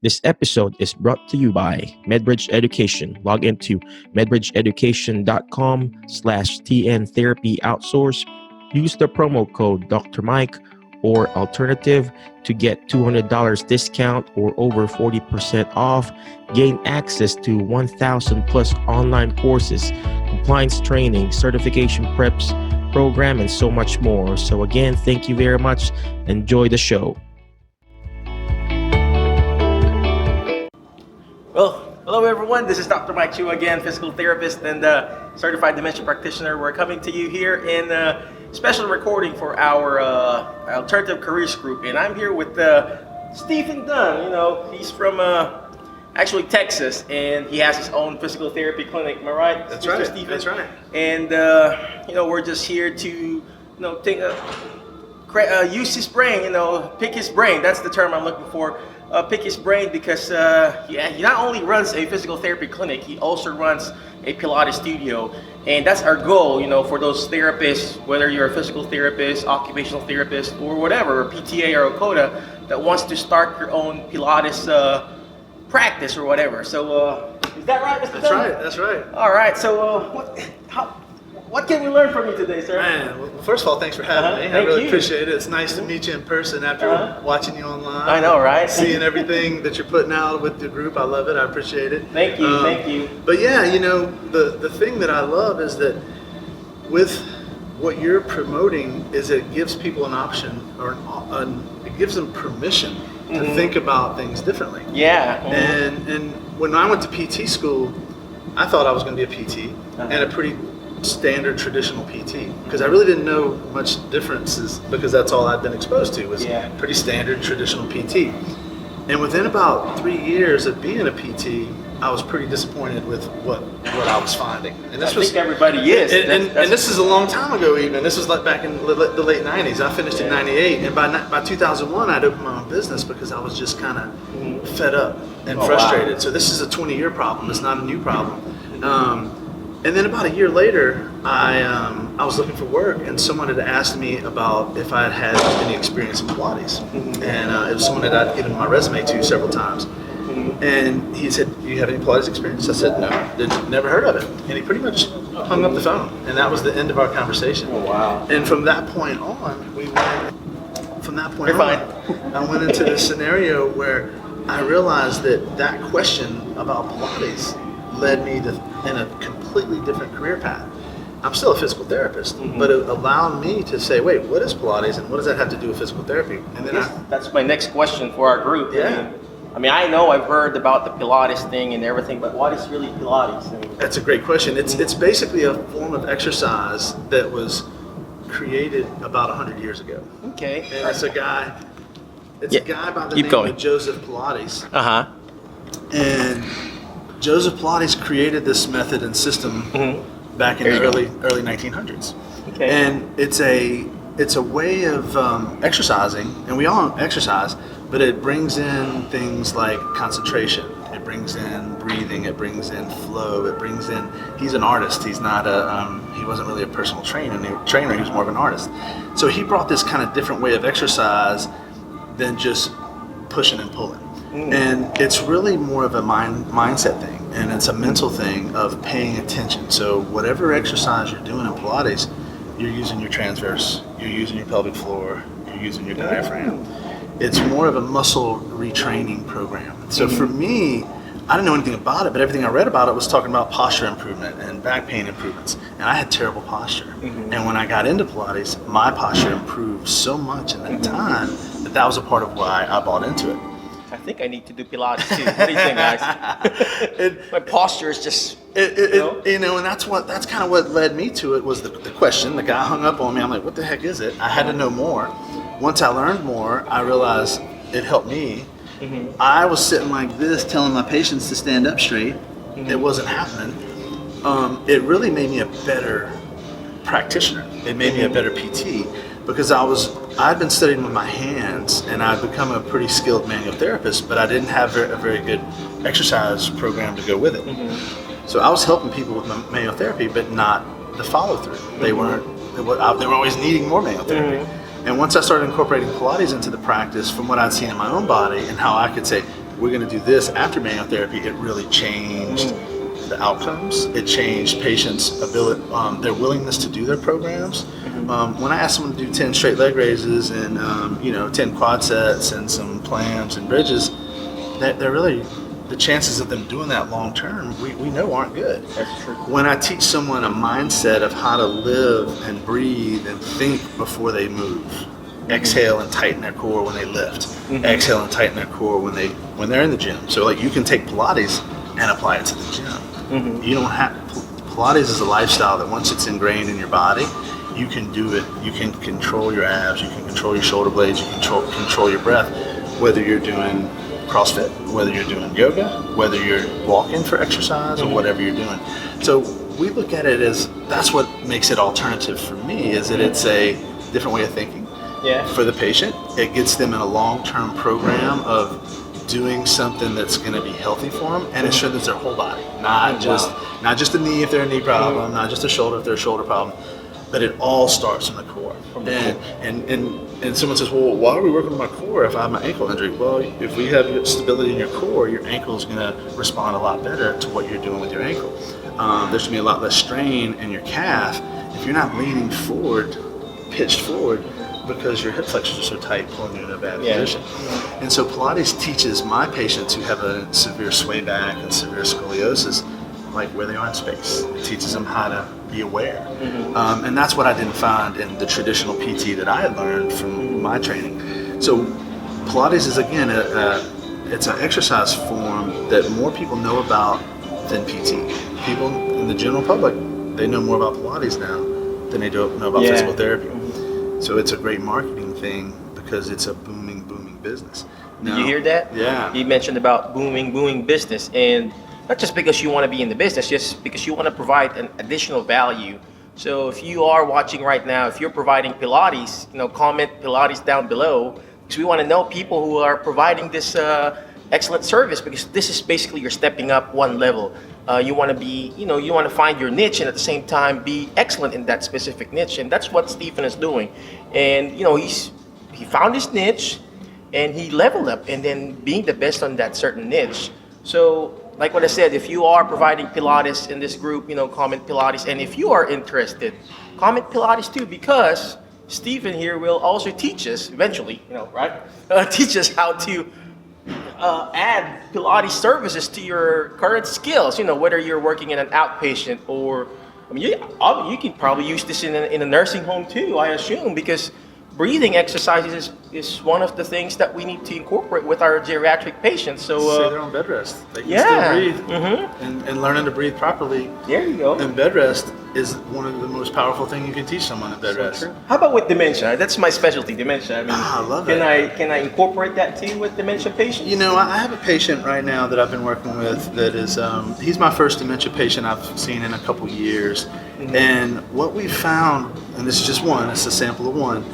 This episode is brought to you by MedBridge Education. Log into medbridgeeducation.com/TN Therapy Outsource. Use the promo code Dr. Mike or alternative to get $200 discount or over 40% off. Gain access to 1,000 plus online courses, compliance training, certification preps, program, and so much more. So again, thank you very much. Enjoy the show. Well, hello everyone. This is Dr. Mike Chu again, physical therapist and certified dementia practitioner. We're coming to you here in a special recording for our alternative careers group, and I'm here with Stephen Dunn. You know, he's from actually Texas, and he has his own physical therapy clinic. Am I right? That's Mr. right. Stephen? That's right. And we're just here to use his brain. Pick his brain. That's the term I'm looking for. Pick his brain because he not only runs a physical therapy clinic, he also runs a Pilates studio, and that's our goal. For those therapists, whether you're a physical therapist, occupational therapist, or whatever, or PTA or OCODA, that wants to start your own Pilates practice or whatever. So is that right, Mr. Dunn? That's right. All right. So what can we learn from you today, sir? Man, well, first of all, thanks for having me. I really appreciate it. It's nice to meet you in person after watching you online. I know, right? Seeing everything that you're putting out with the group. I love it. I appreciate it. Thank you. Thank you. But yeah, the thing that I love is that with what you're promoting is it gives people an option, or it gives them permission to think about things differently. Yeah. And when I went to PT school, I thought I was going to be a PT and a pretty standard traditional PT, because I really didn't know much differences, because that's all I'd been exposed to was pretty standard traditional PT. And within about 3 years of being a PT, I was pretty disappointed with what I was finding. And this I think everybody is. And this is a long time ago even. This was like back in the late 90s. I finished in 98, and by 2001 I'd opened my own business because I was just kind of fed up and frustrated. Wow. So this is a 20-year problem. It's not a new problem. And then about a year later, I was looking for work, and someone had asked me about if I had any experience in Pilates. And it was someone that I'd given my resume to several times. And he said, "Do you have any Pilates experience?" I said, "No, never heard of it." And he pretty much hung up the phone, and that was the end of our conversation. Oh, wow. And from that point on, I went into this scenario where I realized that question about Pilates led me in a completely different career path. I'm still a physical therapist, but it allowed me to say, wait, what is Pilates and what does that have to do with physical therapy? And then that's my next question for our group. Yeah. I mean, I know I've heard about the Pilates thing and everything, but what is really Pilates? That's a great question. It's basically a form of exercise that was created about 100 years ago. Okay. And it's a guy by the name of Joseph Pilates. And Joseph Pilates created this method and system back in the early 1900s. Okay. And it's a way of exercising, and we all exercise, but it brings in things like concentration. It brings in breathing. It brings in flow. It brings in. He's an artist. He's not he wasn't really a personal trainer. He was more of an artist. So he brought this kind of different way of exercise than just pushing and pulling. And it's really more of a mindset thing, and it's a mental thing of paying attention. So whatever exercise you're doing in Pilates, you're using your transverse, you're using your pelvic floor, you're using your diaphragm. It's more of a muscle retraining program. So for me, I didn't know anything about it, but everything I read about it was talking about posture improvement and back pain improvements. And I had terrible posture. And when I got into Pilates, my posture improved so much in that time that was a part of why I bought into it. I think I need to do Pilates too. What do you think, guys? My posture is just, and that's kind of what led me to it was the question. The guy hung up on me. I'm like, what the heck is it? I had to know more. Once I learned more, I realized it helped me. I was sitting like this, telling my patients to stand up straight. It wasn't happening. It really made me a better practitioner. It made me a better PT. Because I'd been studying with my hands, and I'd become a pretty skilled manual therapist, but I didn't have a very good exercise program to go with it. So I was helping people with manual therapy, but not the follow through. They were always needing more manual therapy. And once I started incorporating Pilates into the practice, from what I'd seen in my own body and how I could say, we're going to do this after manual therapy, it really changed the outcomes. It changed patients' ability, their willingness to do their programs. When I asked someone to do 10 straight leg raises and 10 quad sets and some plans and bridges, they're really, the chances of them doing that long term, we know aren't good. That's true. When I teach someone a mindset of how to live and breathe and think before they move, exhale and tighten their core when they lift, exhale and tighten their core when they're in the gym. So like you can take Pilates and apply it to the gym. You don't have, Pilates is a lifestyle that once it's ingrained in your body, you can do it. You can control your abs, you can control your shoulder blades, you can control your breath, whether you're doing CrossFit, whether you're doing yoga, whether you're walking for exercise, or whatever you're doing. So we look at it as, that's what makes it alternative for me, is that it's a different way of thinking. For the patient. It gets them in a long-term program of doing something that's going to be healthy for them, and it strengthens their whole body, not just a knee if they're a knee problem, not just a shoulder if they're a shoulder problem, but it all starts from the core. And someone says, well, why are we working on my core if I have my ankle injury? Well, if we have stability in your core, your ankle is going to respond a lot better to what you're doing with your ankle. There's going to be a lot less strain in your calf if you're not leaning forward, pitched forward, because your hip flexors are so tight, pulling you in a bad position. And so Pilates teaches my patients who have a severe sway back and severe scoliosis, like where they are in space. It teaches them how to be aware. And that's what I didn't find in the traditional PT that I had learned from my training. So Pilates is, again, it's an exercise form that more people know about than PT. People in the general public, they know more about Pilates now than they do know about physical therapy. So it's a great marketing thing because it's a booming business. Now, did you hear that? Yeah. You mentioned about booming business, and not just because you want to be in the business, just because you want to provide an additional value. So if you are watching right now, if you're providing Pilates, comment Pilates down below, because we want to know people who are providing this excellent service, because this is basically you're stepping up one level. You want to be, you want to find your niche and at the same time be excellent in that specific niche, and that's what Stephen is doing. And he found his niche, and he leveled up, and then being the best on that certain niche. So, like what I said, if you are providing Pilates in this group, comment Pilates, and if you are interested, comment Pilates too, because Stephen here will also teach us eventually, right? Teach us how to add Pilates services to your current skills, whether you're working in an outpatient or, you can probably use this in a nursing home too, I assume, because breathing exercises is one of the things that we need to incorporate with our geriatric patients. So say they're on bed rest. They can still breathe, and learning to breathe properly. There you go. And bed rest is one of the most powerful things you can teach someone at bed rest. True. How about with dementia? That's my specialty, dementia. I love it. Can I incorporate that too with dementia patients? I have a patient right now that I've been working with that is, he's my first dementia patient I've seen in a couple years. And what we found, and this is just one, it's a sample of one,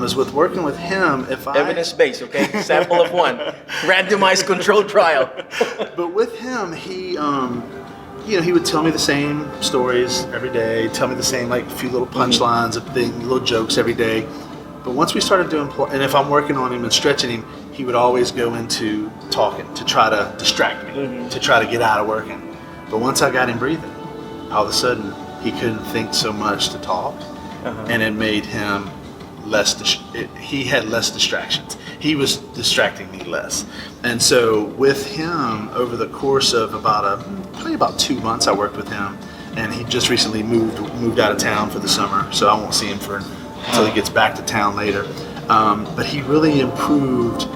is with working with him, evidence-based, okay? Sample of one. Randomized controlled trial. But with him, he would tell me the same stories every day, tell me the same, few little punchlines of things, little jokes every day. But once we started doing, and if I'm working on him and stretching him, he would always go into talking to try to distract me, to try to get out of working. But once I got him breathing, all of a sudden, he couldn't think so much to talk, and it made him he had less distractions. He was distracting me less. And so with him, over the course of probably about 2 months, I worked with him, and he just recently moved out of town for the summer, so I won't see him until he gets back to town later. But he really improved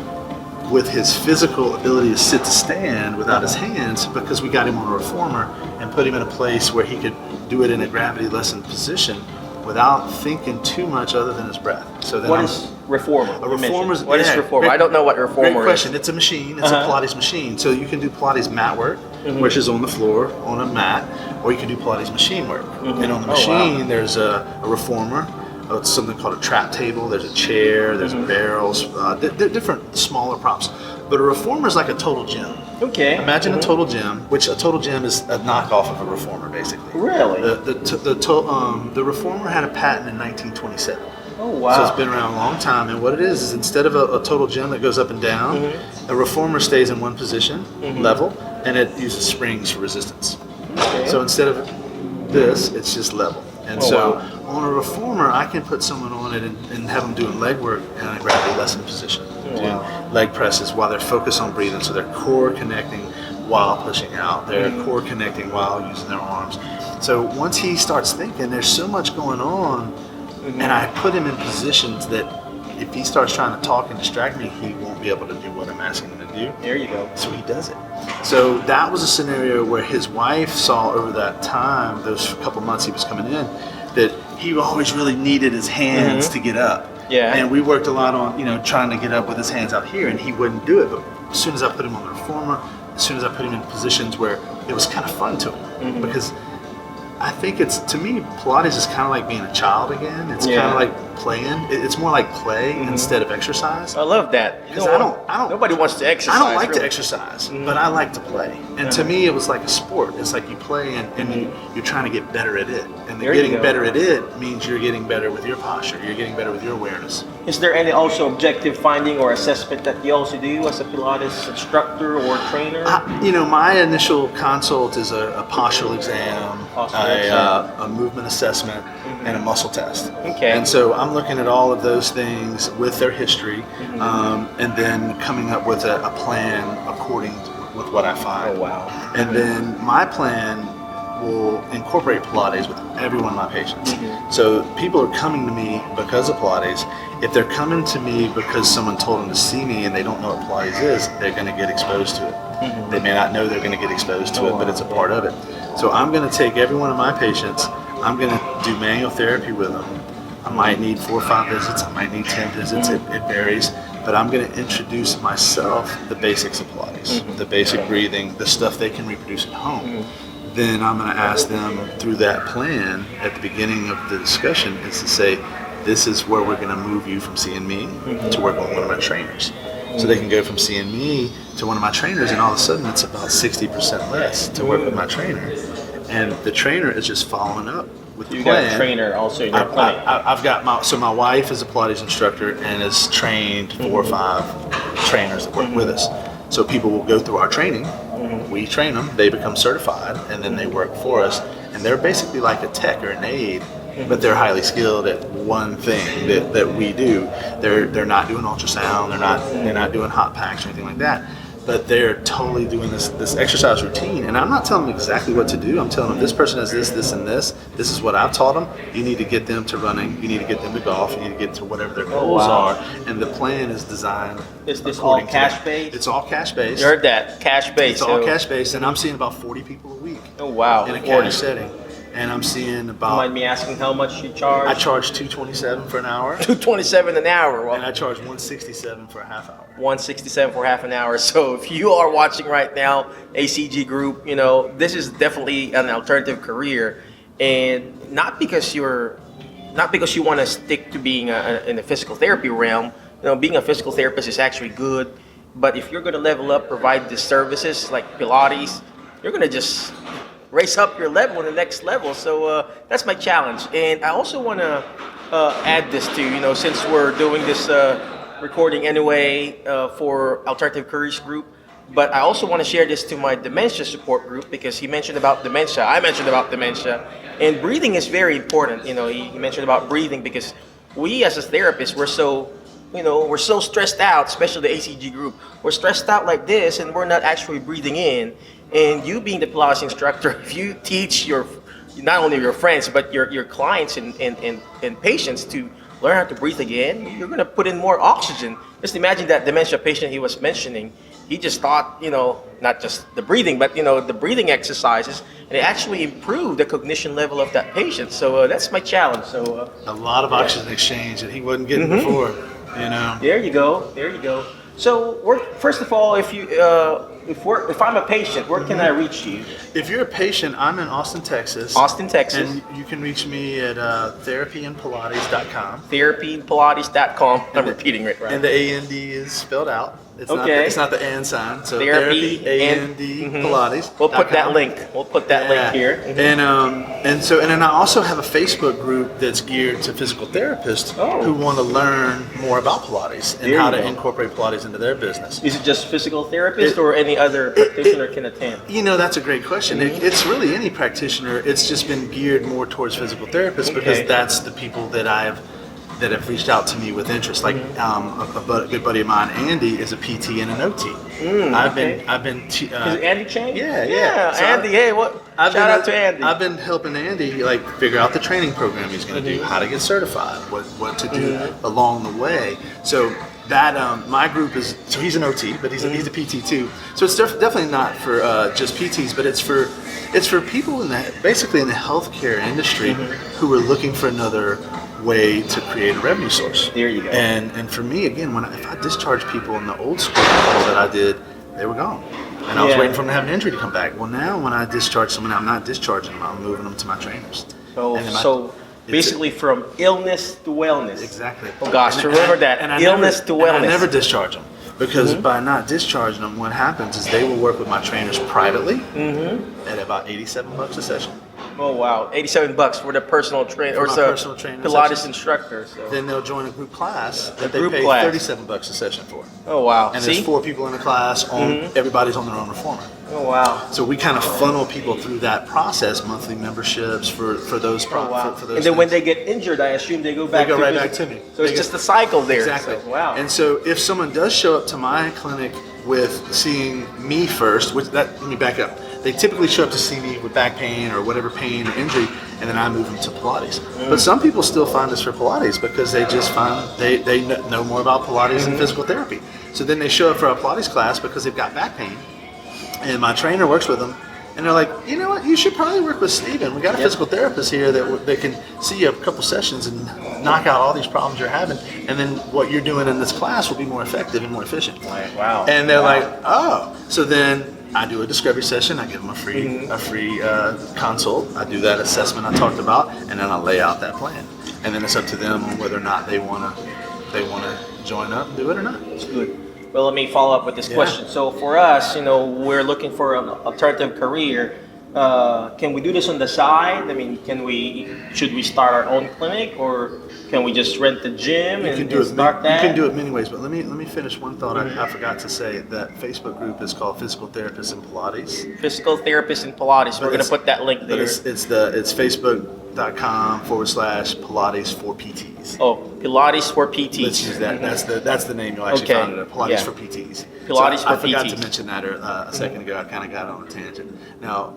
with his physical ability to sit to stand without his hands, because we got him on a reformer and put him in a place where he could do it in a gravity lessened position without thinking too much other than his breath. So then what is reformer? A reformer is reformer? I don't know what reformer is. Great question. It's a machine. It's a Pilates machine. So you can do Pilates mat work, which is on the floor on a mat, or you can do Pilates machine work. And on the machine, there's a reformer. It's something called a trap table. There's a chair. There's barrels. They're different smaller props. But a reformer is like a total gym. Okay. Imagine a total gym, which a total gym is a knockoff of a reformer, basically. Really? The reformer had a patent in 1927. Oh, wow. So it's been around a long time. And what it is instead of a total gym that goes up and down, a reformer stays in one position, level, and it uses springs for resistance. Okay. So instead of this, it's just level. And on a reformer, I can put someone on it and have them doing leg work and a gravity lesson position. Doing leg presses while they're focused on breathing. So they're core connecting while pushing out. They're core connecting while using their arms. So once he starts thinking, there's so much going on, and I put him in positions that if he starts trying to talk and distract me, he won't be able to do what I'm asking him to do. There you go. So he does it. So that was a scenario where his wife saw over that time, those couple months he was coming in, that he always really needed his hands to get up. Yeah. And we worked a lot on, trying to get up with his hands out here, and he wouldn't do it. But as soon as I put him on the reformer, as soon as I put him in positions where it was kind of fun to him, because I think to me, Pilates is kind of like being a child again. It's kind of like playing. It's more like play instead of exercise. I love that. Because I don't. Nobody wants to exercise. I don't like really. to exercise, but I like to play. And to me, it was like a sport. It's like you play and you're trying to get better at it. And getting better at it means you're getting better with your posture. You're getting better with your awareness. Is there any also objective finding or assessment that you also do as a Pilates instructor or trainer? My initial consult is a postural exam, a movement assessment, and a muscle test. Okay. And so I'm looking at all of those things with their history, and then coming up with a plan according to with what I find. Oh, wow. And then my plan will incorporate Pilates with every one of my patients. So people are coming to me because of Pilates. If they're coming to me because someone told them to see me and they don't know what Pilates is, they're going to get exposed to it. They may not know they're going to get exposed to it, but it's a part of it. So I'm going to take every one of my patients, I'm going to do manual therapy with them. I might need 4 or 5 visits, I might need 10 visits, it varies. But I'm going to introduce myself the basics of Pilates, the basic breathing, the stuff they can reproduce at home. Then I'm going to ask them through that plan at the beginning of the discussion is to say, this is where we're going to move you from seeing me to work on one of my trainers. So they can go from seeing me to one of my trainers, and all of a sudden it's about 60% less to work with my trainer. And the trainer is just following up with the plan. You got a trainer also in your clinic. I've got my wife is a Pilates instructor and has trained 4 or 5 trainers that work with us. So people will go through our training, we train them, they become certified, and then they work for us. And they're basically like a tech or an aide, but they're highly skilled at one thing that we do. They're not doing ultrasound, they're not doing hot packs or anything like that. But they're totally doing this exercise routine. And I'm not telling them exactly what to do. I'm telling them this person has this, this, and this. This is what I've taught them. You need to get them to running. You need to get them to golf. You need to get to whatever their goals are. And the plan is designed. Is this all cash-based? It's all cash-based. You heard that, cash-based. It's all cash-based. And I'm seeing about 40 people a week. Oh, wow. In a cash setting. And I'm seeing about. You mind me asking how much you charge? I charge $227 for an hour. $227 an hour. Well, and I charge $167 for a half hour. $167 for half an hour. So if you are watching right now, ACG Group, this is definitely an alternative career, and not because you want to stick to being in the physical therapy realm. Being a physical therapist is actually good, but if you're going to level up, provide these services like Pilates, you're going to just raise up your level in the next level. So that's my challenge. And I also want to add this to, since we're doing this recording anyway for Alternative Careers Group, but I also want to share this to my dementia support group because he mentioned about dementia. I mentioned about dementia. And breathing is very important. He mentioned about breathing because we as a therapist, we're so stressed out, especially the ACG group. We're stressed out like this and we're not actually breathing in. And you being the Pilates instructor, if you teach not only your friends, but your clients and patients to learn how to breathe again, you're going to put in more oxygen. Just imagine that dementia patient he was mentioning. He just thought, not just the breathing, but, the breathing exercises, and it actually improved the cognition level of that patient. So that's my challenge. So a lot of oxygen exchange that he wasn't getting before, There you go. So first of all, if I'm a patient, where can I reach you? If you're a patient, I'm in Austin, Texas. And you can reach me at therapyandpilates.com. Therapyandpilates.com. I'm repeating it right. And the AND is spelled out. It's not the and sign. So therapy, A-N-D, Pilates. We'll put that link. We'll put that link here. And then I also have a Facebook group that's geared to physical therapists who want to learn more about Pilates and how to incorporate Pilates into their business. Is it just physical therapists or any other practitioner can attend? That's a great question. It's really any practitioner. It's just been geared more towards physical therapists because that's the people that have reached out to me with interest. Like a good buddy of mine, Andy, is a PT and an OT. I've been. Is it Andy Chang? Yeah. So Andy, shout out to Andy. I've been helping Andy figure out the training program he's going to do, how to get certified, what to do along the way. So that my group is. So he's an OT, but he's a PT too. So it's definitely not for just PTs, but it's for people basically in the healthcare industry who are looking for another way to create a revenue source. There you go. And for me, again, if I discharged people in the old school model that I did, they were gone. And I was waiting for them to have an injury to come back. Well, now when I discharge someone, I'm not discharging them. I'm moving them to my trainers. So basically from illness to wellness. Exactly. Oh gosh, remember that. Illness to wellness. And I never discharge them. Because by not discharging them, what happens is they will work with my trainers privately at about $87 a session. Oh wow, $87 for the personal trainer or personal trainer Pilates instructor. So. Then they'll join a group class that they pay $37 a session for. Oh wow! And there's 4 people in the class. Everybody's on their own reformer. Oh wow! So we kind of funnel people through that process, monthly memberships for those. For those. And then when they get injured, I assume they go back. They go right back to me. So it's just a cycle there. Exactly. So, wow. And so if someone does show up to my clinic with seeing me first, let me back up. They typically show up to see me with back pain or whatever pain or injury, and then I move them to Pilates. But some people still find us for Pilates because they just find they know more about Pilates than physical therapy. So then they show up for a Pilates class because they've got back pain, and my trainer works with them, and they're like, you know what, you should probably work with Steven. We got a physical therapist here that can see you a couple sessions and knock out all these problems you're having, and then what you're doing in this class will be more effective and more efficient. Wow. And they're like, oh. So then I do a discovery session. I give them a free consult. I do that assessment I talked about, and then I lay out that plan. And then it's up to them on whether or not they want to join up and do it or not. That's good. Well, let me follow up with this question. So for us, we're looking for an alternative career. Can we do this on the side? I mean, should we start our own clinic, or can we just rent the gym and start that? You can do it many ways, but let me finish one thought. I forgot to say that Facebook group is called Physical Therapists in Pilates. Physical Therapists in Pilates. We're going to put that link there. It's Facebook.com/Pilates for PTs. Oh, Pilates for PTs. Let's use that. That's the name you'll actually find it. Pilates for PTs. Pilates for PTs. I forgot to mention that a second ago. I kind of got on a tangent. Now,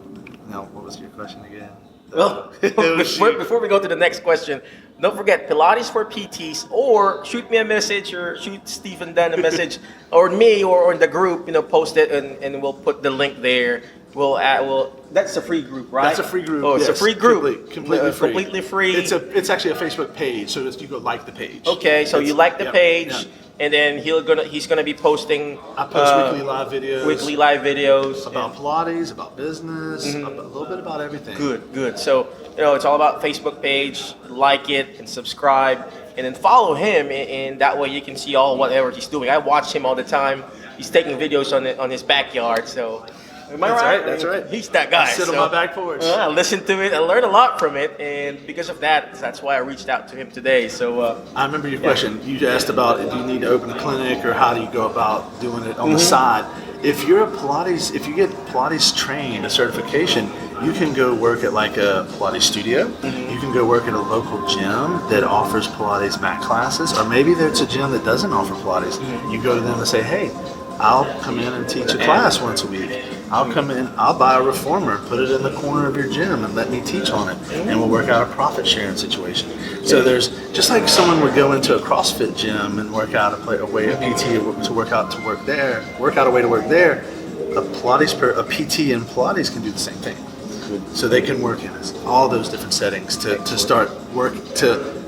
what was your question again? Well, before we go to the next question, don't forget Pilates for PTs, or shoot me a message, or shoot Stephen Dunn a message, or me, or in the group, post it, and we'll put the link there. That's a free group, right? That's a free group. Oh, it's a free group. Completely free. Completely free. It's actually a Facebook page, so you go like the page. Okay, so you like the page. And then he's gonna be posting. I post weekly live videos. Weekly live videos about Pilates, about business, a little bit about everything. Good. So it's all about Facebook page. Like it and subscribe, and then follow him, and that way you can see all whatever he's doing. I watch him all the time. He's taking videos on his backyard. So. Am I right? That's right. He's that guy. I sit on my back porch. I listen to it. I learned a lot from it, and because of that's why I reached out to him today. So I remember your question. You asked about if you need to open a clinic or how do you go about doing it on the side. If you get Pilates trained, a certification, you can go work at like a Pilates studio. You can go work at a local gym that offers Pilates mat classes, or maybe there's a gym that doesn't offer Pilates. You go to them and say, hey, I'll come in and teach a class once a week. I'll come in, I'll buy a reformer, put it in the corner of your gym and let me teach on it. And we'll work out a profit sharing situation. So there's, just like someone would go into a CrossFit gym and work out a way, a PT to work out a way to work there, a PT in Pilates can do the same thing. So they can work in all those different settings to start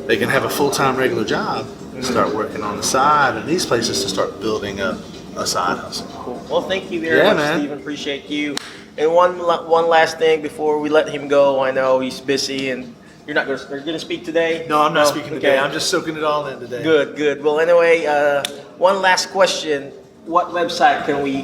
they can have a full-time regular job, start working on the side, and these places to start building a side hustle. Cool. Well, thank you very much, Stephen. Appreciate you. And one last thing before we let him go. I know he's busy, and you're going to speak today. No, I'm not speaking today. I'm just soaking it all in today. Good. Well, anyway, one last question. what website can we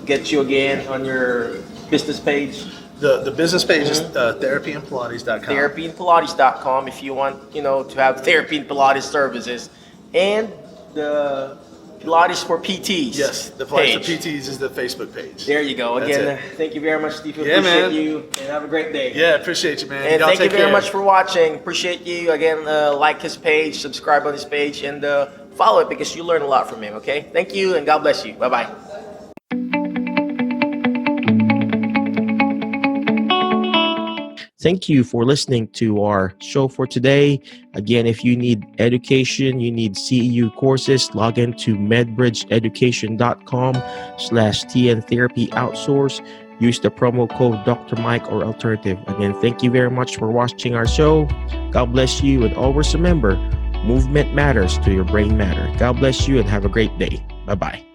get you again on your business page? The business page is therapyandpilates.com. Therapyandpilates.com if you want, to have therapy and Pilates services. And the Pilates for PTs. Yes, the Pilates for PTs is the Facebook page. There you go. Again, thank you very much, Steve. Yeah, appreciate man. you, and have a great day. Yeah, appreciate you, man. And Y'all thank you take very care. much for watching. Appreciate you. Again, like his page, subscribe on his page, and follow it because you learn a lot from him, okay? Thank you, and God bless you. Bye-bye. Thank you for listening to our show for today. Again, if you need education, you need CEU courses, log into medbridgeeducation.com/TN Therapy Outsource. Use the promo code Dr. Mike or Alternative. Again, thank you very much for watching our show. God bless you, and always remember, movement matters to your brain matter. God bless you, and have a great day. Bye-bye.